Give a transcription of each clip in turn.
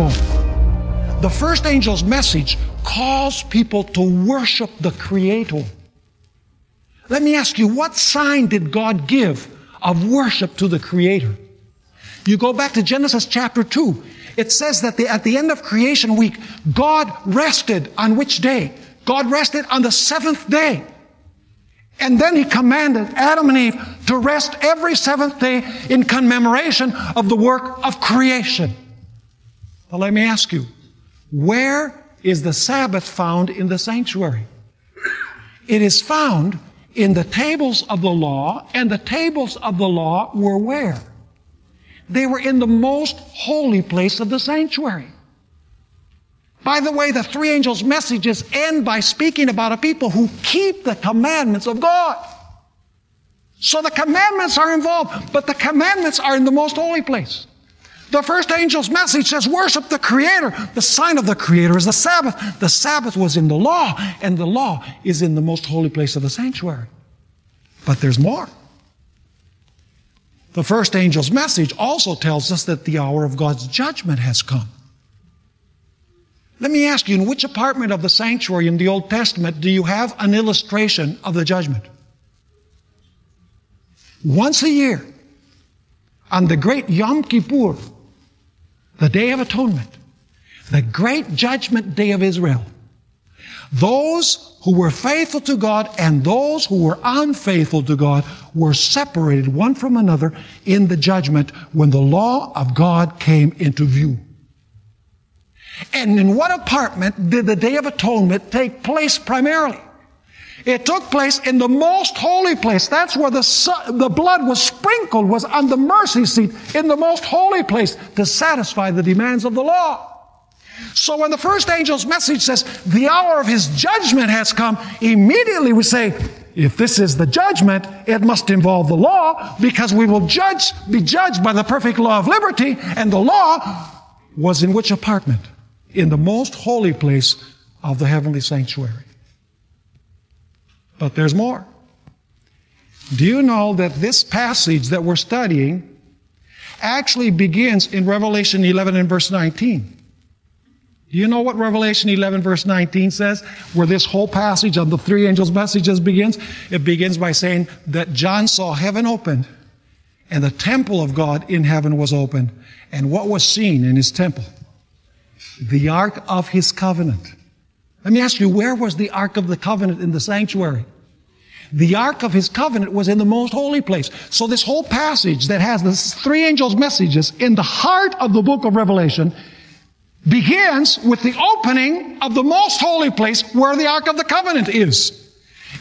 normal. The first angel's message calls people to worship the Creator. Let me ask you, what sign did God give of worship to the Creator? You go back to Genesis chapter 2. It says that at the end of creation week, God rested on which day? God rested on the seventh day. And then He commanded Adam and Eve to rest every seventh day in commemoration of the work of creation. Now let me ask you, where is the Sabbath found in the sanctuary? It is found in the tables of the law, and the tables of the law were where? They were in the most holy place of the sanctuary. By the way, the three angels' messages end by speaking about a people who keep the commandments of God. So the commandments are involved, but the commandments are in the most holy place. The first angel's message says, worship the Creator. The sign of the Creator is the Sabbath. The Sabbath was in the law, and the law is in the most holy place of the sanctuary. But there's more. The first angel's message also tells us that the hour of God's judgment has come. Let me ask you, in which apartment of the sanctuary in the Old Testament do you have an illustration of the judgment? Once a year, on the great Yom Kippur, the Day of Atonement, the great judgment day of Israel, those who were faithful to God and those who were unfaithful to God were separated one from another in the judgment when the law of God came into view. And in what apartment did the Day of Atonement take place primarily? It took place in the most holy place. That's where the blood was sprinkled, was on the mercy seat in the most holy place to satisfy the demands of the law. So when the first angel's message says, the hour of His judgment has come, immediately we say, if this is the judgment, it must involve the law, because we will be judged by the perfect law of liberty, and the law was in which apartment? In the most holy place of the heavenly sanctuary. But there's more. Do you know that this passage that we're studying actually begins in Revelation 11 and verse 19? Do you know what Revelation 11 verse 19 says? Where this whole passage of the three angels' messages begins? It begins by saying that John saw heaven opened, and the temple of God in heaven was opened. And what was seen in His temple? The Ark of His covenant. Let me ask you, where was the Ark of the covenant in the sanctuary? The Ark of His covenant was in the most holy place. So this whole passage that has the three angels' messages in the heart of the book of Revelation begins with the opening of the most holy place where the Ark of the Covenant is.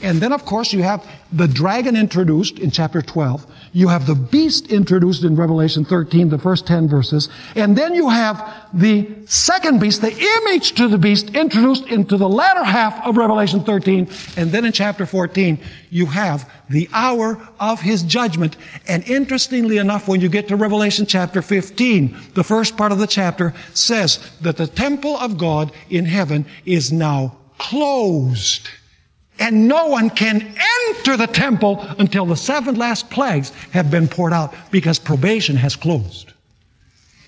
And then, of course, you have the dragon introduced in chapter 12. You have the beast introduced in Revelation 13, the first 10 verses. And then you have the second beast, the image to the beast, introduced into the latter half of Revelation 13. And then in chapter 14, you have the hour of His judgment. And interestingly enough, when you get to Revelation chapter 15, the first part of the chapter says that the temple of God in heaven is now closed. And no one can enter the temple until the 7 last plagues have been poured out, because probation has closed.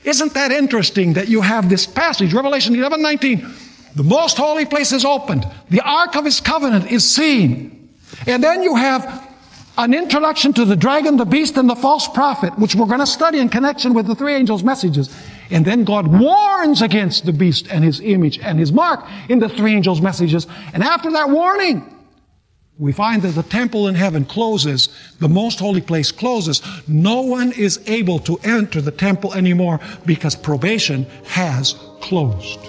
Isn't that interesting that you have this passage, Revelation 11:19, the most holy place is opened, the Ark of His covenant is seen. And then you have an introduction to the dragon, the beast, and the false prophet, which we're going to study in connection with the three angels' messages. And then God warns against the beast and his image and his mark in the three angels' messages. And after that warning, we find that the temple in heaven closes, the most holy place closes. No one is able to enter the temple anymore because probation has closed.